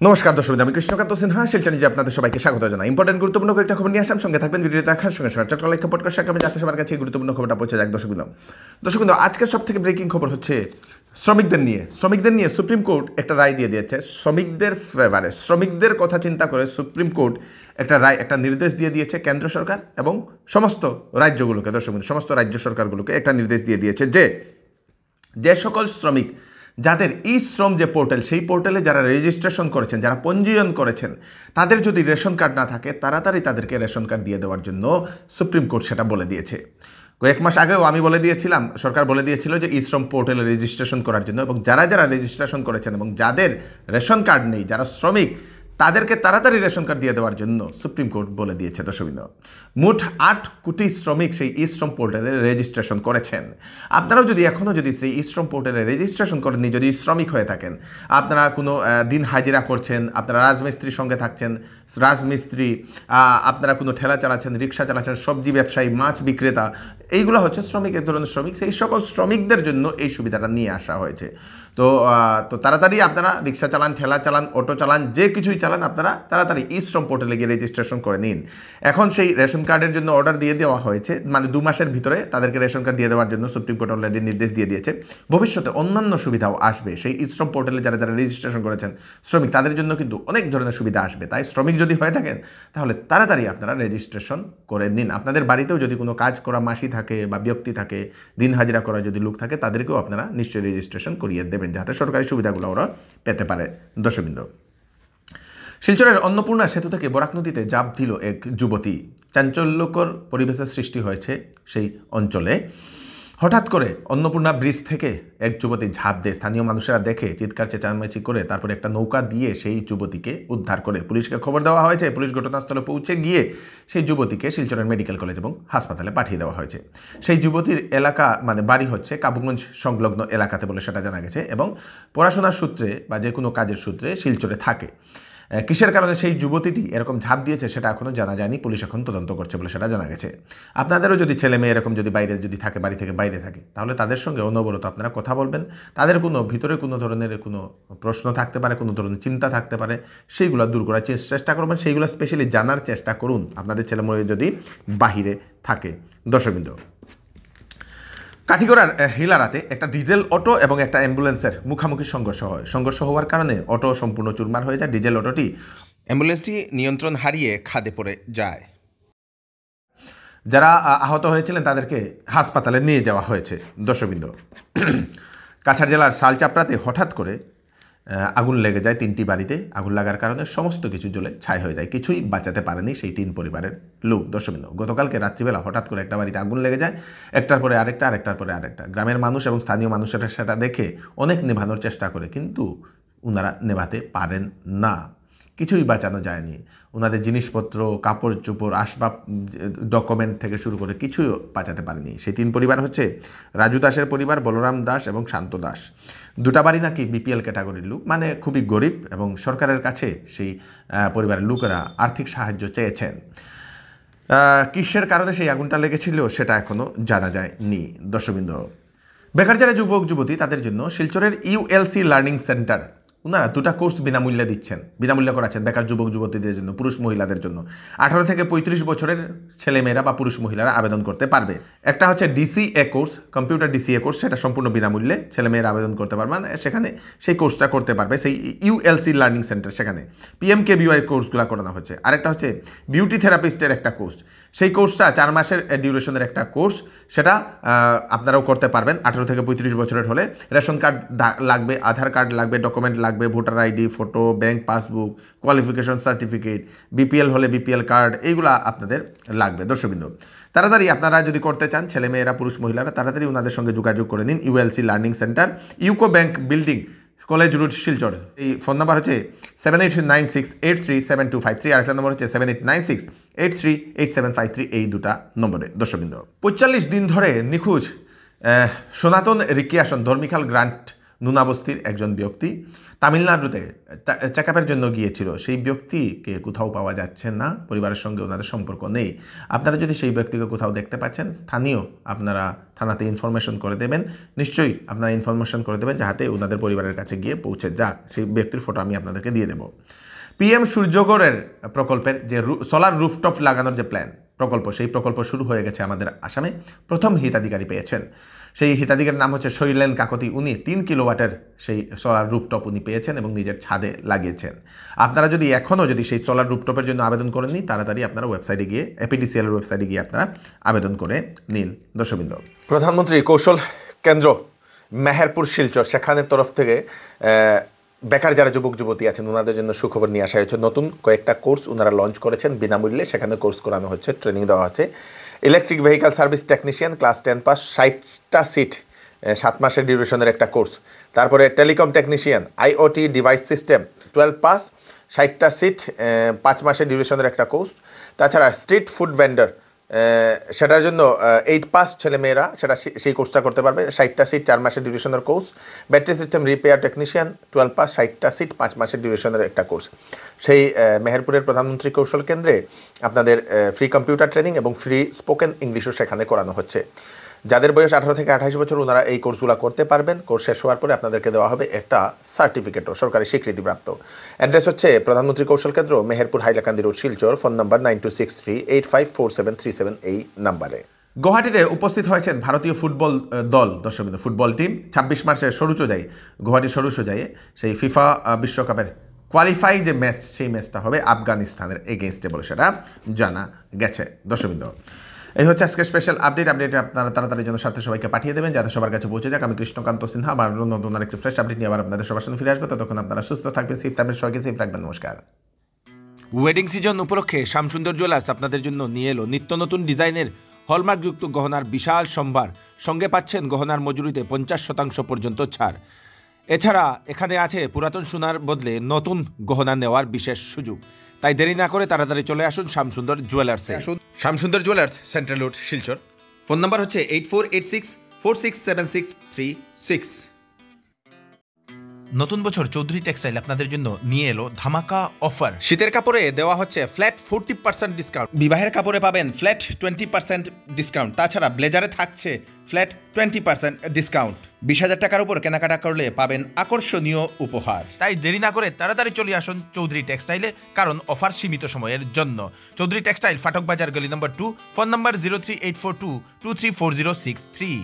নমস্কার দর্শক, আমি কৃষ্ণকান্ত সিনহা শিলচর নিজে আপনাদের সবাইকে স্বাগত জানাই। ইম্পর্টেন্ট গুরুত্বপূর্ণ কয়েকটা খবর নিয়ে আসলাম, সঙ্গে থাকবেন ভিডিও দেখার সঙ্গে সঙ্গে চট্টগ্রাম লাইক সাপোর্ট করার সঙ্গে যাতে সবার কাছে এই গুরুত্বপূর্ণ খবরটা পৌঁছে যায়। দর্শক আজকের সব থেকে ব্রেকিং খবর হচ্ছে শ্রমিকদের নিয়ে সুপ্রিম কোর্ট একটা রায় দিয়ে দিয়েছে। শ্রমিকদের ফেভারে, শ্রমিকদের কথা চিন্তা করে সুপ্রিম কোর্ট একটা নির্দেশ দিয়ে দিয়েছে কেন্দ্র সরকার এবং সমস্ত রাজ্যগুলোকে। সমস্ত রাজ্য সরকারগুলোকে একটা নির্দেশ দিয়ে দিয়েছে যে সকল শ্রমিক যাদের ই শ্রম যে পোর্টাল, সেই পোর্টালে যারা রেজিস্ট্রেশন করেছেন, যারা পঞ্জীয়ন করেছেন, তাদের যদি রেশন কার্ড না থাকে তাড়াতাড়ি তাদেরকে রেশন কার্ড দিয়ে দেওয়ার জন্য সুপ্রিম কোর্ট সেটা বলে দিয়েছে। কয়েক মাস আগেও আমি বলে দিয়েছিলাম, সরকার বলে দিয়েছিল যে ই শ্রম পোর্টালে রেজিস্ট্রেশন করার জন্য, এবং যারা যারা রেজিস্ট্রেশন করেছেন এবং যাদের রেশন কার্ড নেই, যারা শ্রমিক, তাদেরকে তাড়াতাড়ি রেশন কার্ড দিয়ে দেওয়ার জন্য সুপ্রিম কোর্ট বলে দিয়েছে। দর্শকবৃন্দ, মোট 8 কোটি শ্রমিক সেই ই শ্রম পোর্টালে রেজিস্ট্রেশন করেছেন। আপনারাও যদি এখনও সেই ই শ্রম পোর্টালে রেজিস্ট্রেশন করেননি, যদি শ্রমিক হয়ে থাকেন, আপনারা কোনো দিন হাজিরা করছেন, আপনারা রাজমিস্ত্রির সঙ্গে থাকছেন, রাজমিস্ত্রি, আপনারা কোনো ঠেলা চালাচ্ছেন, রিক্সা চালাচ্ছেন, সবজি ব্যবসায়ী, মাছ বিক্রেতা, এইগুলো হচ্ছে শ্রমিক, এক ধরনের শ্রমিক। সেই সকল শ্রমিকদের জন্য এই সুবিধাটা নিয়ে আসা হয়েছে। তো তাড়াতাড়ি আপনারা রিক্সা চালান, ঠেলা চালান, অটো চালান, যে কিছুই চালান, আপনারা তাড়াতাড়ি ই শ্রম পোর্টালে গিয়ে রেজিস্ট্রেশন করে নিন। এখন সেই রেশন কার্ডের জন্য অর্ডার দিয়ে দেওয়া হয়েছে, মানে 2 মাসের ভিতরে তাদেরকে রেশন কার্ড দিয়ে দেওয়ার জন্য সুপ্রিম কোর্ট অলরেডি নির্দেশ দিয়ে দিয়েছে। ভবিষ্যতে অন্যান্য সুবিধাও আসবে। সেই ই শ্রম পোর্টালে যারা যারা রেজিস্ট্রেশন করেছেন শ্রমিক, তাদের জন্য কিন্তু অনেক ধরনের সুবিধা আসবে। তাই শ্রমিক যদি হয়ে থাকেন তাহলে তাড়াতাড়ি আপনারা রেজিস্ট্রেশন করে নিন। আপনাদের বাড়িতেও যদি কোনো কাজ করা মাসি থাকে বা ব্যক্তি থাকে, দিন হাজিরা করা যদি লোক থাকে, তাদেরকেও আপনারা নিশ্চয়ই রেজিস্ট্রেশন করিয়ে দেবেন, যাতে সরকারি সুবিধাগুলো ওরা পেতে পারে। দর্শকবৃন্দ, শিলচরের অন্নপূর্ণা সেতু থেকে বরাক নদীতে ঝাঁপ দিল এক যুবতী। চাঞ্চল্যকর পরিবেশের সৃষ্টি হয়েছে সেই অঞ্চলে। হঠাৎ করে অন্নপূর্ণা ব্রিজ থেকে এক যুবতী ঝাঁপ দেয়। স্থানীয় মানুষেরা দেখে চিৎকার চেঁচামেচি করে তারপরে একটা নৌকা দিয়ে সেই যুবতীকে উদ্ধার করে পুলিশকে খবর দেওয়া হয়েছে। পুলিশ ঘটনাস্থলে পৌঁছে গিয়ে সেই যুবতীকে শিলচরের মেডিকেল কলেজ এবং হাসপাতালে পাঠিয়ে দেওয়া হয়েছে। সেই যুবতীর এলাকা, মানে বাড়ি হচ্ছে কাবুগঞ্জ সংলগ্ন এলাকাতে বলে সেটা জানা গেছে, এবং পড়াশোনার সূত্রে বা যে কোনো কাজের সূত্রে শিলচরে থাকে। কিসের কারণে সেই যুবতীটি এরকম ঝাঁপ দিয়েছে সেটা এখনও জানা যায়নি। পুলিশ এখন তদন্ত করছে বলে সেটা জানা গেছে। আপনাদেরও যদি ছেলে মেয়ে এরকম যদি বাইরে যদি থাকে, বাড়ি থেকে বাইরে থাকে, তাহলে তাদের সঙ্গে অনবরত আপনারা কথা বলবেন। তাদের ভিতরে কোনো ধরনের কোনো প্রশ্ন থাকতে পারে, কোনো ধরনের চিন্তা থাকতে পারে, সেইগুলো দূর করার চেষ্টা করবেন। সেইগুলো স্পেশালি জানার চেষ্টা করুন আপনাদের ছেলে মেয়ে যদি বাহিরে থাকে। দর্শকবৃন্দ, কাঠিগড়ার হিলারাতে একটা ডিজেল অটো এবং একটা অ্যাম্বুলেন্সের মুখোমুখি সংঘর্ষ হওয়ার কারণে অটো সম্পূর্ণ চুরমার হয়ে যায়। ডিজেল অটোটি, অ্যাম্বুলেন্সটি নিয়ন্ত্রণ হারিয়ে খাদে পড়ে যায়। যারা আহত হয়েছিলেন তাদেরকে হাসপাতালে নিয়ে যাওয়া হয়েছে। দর্শকবৃন্দ, কাছাড় জেলার শালচাপড়াতে হঠাৎ করে আগুন লেগে যায় 3টি বাড়িতে। আগুন লাগার কারণে সমস্ত কিছু জ্বলে ছাই হয়ে যায়। কিছুই বাঁচাতে পারেনি সেই 3 পরিবারের লোক। দর্শকবৃন্দ, গতকালকে রাত্রিবেলা হঠাৎ করে একটা বাড়িতে আগুন লেগে যায়, একটার পরে আরেকটা, আরেকটার পরে আরেকটা। গ্রামের মানুষ এবং স্থানীয় মানুষেরা সেটা দেখে অনেক নেভানোর চেষ্টা করে, কিন্তু ওনারা নেভাতে পারেন না। কিছুই বাঁচানো যায়নি। ওনাদের জিনিসপত্র, কাপড় চোপড়, আসবাব, ডকুমেন্ট থেকে শুরু করে কিছুই বাঁচাতে পারেনি। সেই 3 পরিবার হচ্ছে রাজু দাসের পরিবার, বলরাম দাস এবং শান্ত দাস। 2টা বাড়ি নাকি বিপিএল ক্যাটাগরির লোক, মানে খুবই গরিব, এবং সরকারের কাছে সেই পরিবারের লোকেরা আর্থিক সাহায্য চেয়েছেন। কিসের কারণে সেই আগুনটা লেগেছিল সেটা এখনও জানা যায়নি। দর্শকবৃন্দ, বেকার যারা যুবক যুবতী, তাদের জন্য শিলচরের ইউএলসি লার্নিং সেন্টার ওনারা 2টা কোর্স বিনামূল্যে দিচ্ছেন, বিনামূল্যে করাচ্ছেন বেকার যুবক যুবতীদের জন্য, পুরুষ মহিলাদের জন্য। 18 থেকে 35 বছরের ছেলেমেয়েরা বা পুরুষ মহিলারা আবেদন করতে পারবে। একটা হচ্ছে DCA course, computer DCA course, সেটা সম্পূর্ণ বিনামূল্যে ছেলেমেয়েরা আবেদন করতে পারবে, মানে সেখানে সেই কোর্সটা করতে পারবে সেই ইউএলসি লার্নিং সেন্টার। সেখানে পিএমকেভিওয়াই কোর্সগুলো করানো হচ্ছে। আরেকটা হচ্ছে বিউটি থেরাপিস্টের একটা কোর্স, সেই কোর্সটা 4 মাসের ডিউরেশনের একটা কোর্স, সেটা আপনারাও করতে পারবেন 18 থেকে 35 বছরের হলে। রেশন কার্ড লাগবে, আধার কার্ড লাগবে, ডকুমেন্ট লাগবে, voter ID, photo, bank passbook, qualification certificate, BPL হলে বিপিএল কার্ড, এইগুলা আপনাদের লাগবে। দর্শকবৃন্দ, তাড়াতাড়ি আপনারা যদি করতে চান, ছেলেমেয়েরা পুরুষ মহিলারা, তাড়াতাড়ি ওনাদের সঙ্গে যোগাযোগ করে নিন। ULC learning centre, UCO bank building, college road, Silchar. এই ফোন নাম্বার হচ্ছে 7896837253, আরেকটা নম্বর হচ্ছে 7896838753, এই 2টা নম্বরে। দর্শকবৃন্দ, 45 দিন ধরে নিখোঁজ সনাতন রিক্রিয়েশন ধর্মিখাল গ্রান্ট নুনাবস্তির একজন ব্যক্তি তামিলনাড়ুতে চেক আপের জন্য গিয়েছিল। সেই ব্যক্তিকে কোথাও পাওয়া যাচ্ছে না, পরিবারের সঙ্গে ওনাদের সম্পর্ক নেই। আপনারা যদি সেই ব্যক্তিকে কোথাও দেখতে পাচ্ছেন, স্থানীয় আপনারা থানাতে ইনফরমেশন করে দেবেন। নিশ্চয়ই আপনারা ইনফরমেশন করে দেবেন যাতে ওনাদের পরিবারের কাছে গিয়ে পৌঁছে যাক। সেই ব্যক্তির ফটো আমি আপনাদেরকে দিয়ে দেবো। PM সূর্যগড়ের প্রকল্পের যে সোলার রুফটপ লাগানোর যে প্রকল্প, সেই প্রকল্প শুরু হয়ে গেছে আমাদের আসামে। প্রথম হিতাধিকারী পেয়েছেন, সেই হিতাধিকারীর নাম হচ্ছে শৈলেন কাকতি। উনি 3 কিলোওয়াটের সেই সোলার রুফটপ উনি পেয়েছেন এবং নিজের ছাদে লাগিয়েছেন। আপনারা যদি এখনও সেই সোলার রুফটপের জন্য আবেদন করেননি, তাড়াতাড়ি আপনারা ওয়েবসাইটে গিয়ে APDCL এর ওয়েবসাইটে গিয়ে আপনারা আবেদন করে নিন। দর্শকবৃন্দ, প্রধানমন্ত্রী কৌশল কেন্দ্র মেহেরপুর শিলচর, সেখানের তরফ থেকে বেকার যারা যুবক যুবতী আছেন ওনাদের জন্য সুখবর নিয়ে আসা হয়েছে। নতুন কয়েকটা কোর্স ওনারা লঞ্চ করেছেন বিনামূল্যে, সেখানে কোর্স করানো হচ্ছে, ট্রেনিং দেওয়া হচ্ছে। Electric vehicle service technician class 10 pass, 60টা সিট, 7 মাসের ডিউরেশনের একটা কোর্স। তারপরে telecom technician IoT device system 12 pass, 60টা সিট, 5 মাসের ডিউরেশনের একটা কোর্স। তাছাড়া স্ট্রিট ফুড ভেন্ডার, সেটার জন্য 8 পাস ছেলেমেয়েরা সেই কোর্সটা করতে পারবে, 60টা সিট, 4 মাসের ডিউরেশনের course. Battery system repair technician 12 pass, 60টা সিট, 5 মাসের ডিউরেশনের একটা কোর্স। সেই মেহেরপুরের প্রধানমন্ত্রী কৌশল কেন্দ্রে আপনাদের ফ্রি কম্পিউটার ট্রেনিং এবং ফ্রি স্পোকেন ইংলিশও সেখানে করানো হচ্ছে। যাদের বয়স 18 থেকে 28 বছর ওনারা এই কোর্সগুলো করতে পারবেন। কোর্স শেষ হওয়ার পরে আপনাদেরকে দেওয়া হবে একটা সার্টিফিকেটও, সরকারি স্বীকৃতিপ্রাপ্ত। অ্যাড্রেস হচ্ছে প্রধানমন্ত্রী কৌশল কেন্দ্র, Meherpur, Hailakandi road, Silchar. Phone number 9263854737 নাম্বারে। গুয়াহাটিতে উপস্থিত হয়েছেন ভারতীয় ফুটবল দল, দর্শকবৃন্দ, ফুটবল টিম। 26 মার্চে সরুচোজায়, গুয়াহাটি সরুচোজায়ে সেই ফিফা বিশ্বকাপের কোয়ালিফাই যে ম্যাচ, সেই ম্যাচটা হবে আফগানিস্তানের এগেনস্টে বলে সেটা জানা গেছে। দর্শকবৃন্দ, এই হচ্ছে আজকে স্পেশাল আপডেট আপনারা তাড়াতাড়ি জন্য সাথে সবাইকে পাঠিয়ে দেবেন যাতে সবার কাছে পৌঁছে যাক। আমি কৃষ্ণকান্ত সিনহা, আবার নতুন আরেকটি ফ্রেশ আপডেট নিয়ে আবার আপনাদের সবার সামনে ফিরে আসবে। ততক্ষণ আপনারা সুস্থ থাকবেন, সেফ থাকবেন, সবাইকে সেফ রাখবেন। নমস্কার। ওয়েডিং সিজন উপলক্ষে শ্যামসুন্দর জুয়েলার্স আপনাদের জন্য নিয়ে এলো নিত্য নতুন ডিজাইনের হলমার্কযুক্ত গহনার বিশাল সম্ভার। সঙ্গে পাচ্ছেন গহনার মজুরিতে 50% পর্যন্ত ছাড়। এছাড়া এখানে আছে পুরাতন সোনার বদলে নতুন গহনা নেওয়ার বিশেষ সুযোগ। তাই দেরি না করে তাড়াতাড়ি চলে আসুন শ্যামসুন্দর জুয়েলার্সে। Shyamsundar jewellers, central road, Silchar. Phone number হচ্ছে 8486467636। নতুন বছর চৌধুরী টেক্সটাইল আপনাদের জন্য নিয়ে এলো ধামাকা অফার। শীতের কাপড়ে দেওয়া হচ্ছে ফ্ল্যাট 40% ডিসকাউন্ট, বিবাহের কাপড়ে পাবেন ফ্ল্যাট 20% ডিসকাউন্ট। তাছাড়া ব্লেজারে থাকছে ফ্ল্যাট 20% ডিসকাউন্ট। 20,000 টাকার উপর কেনাকাটা করলে পাবেন আকর্ষণীয় উপহার। তাই দেরি না করে তাড়াতাড়ি চলে আসুন চৌধুরী টেক্সটাইলে, কারণ অফার সীমিত সময়ের জন্য। চৌধুরী টেক্সটাইল, ফাটক বাজার, গলি নম্বর 2। ফোন নম্বর 03842234063।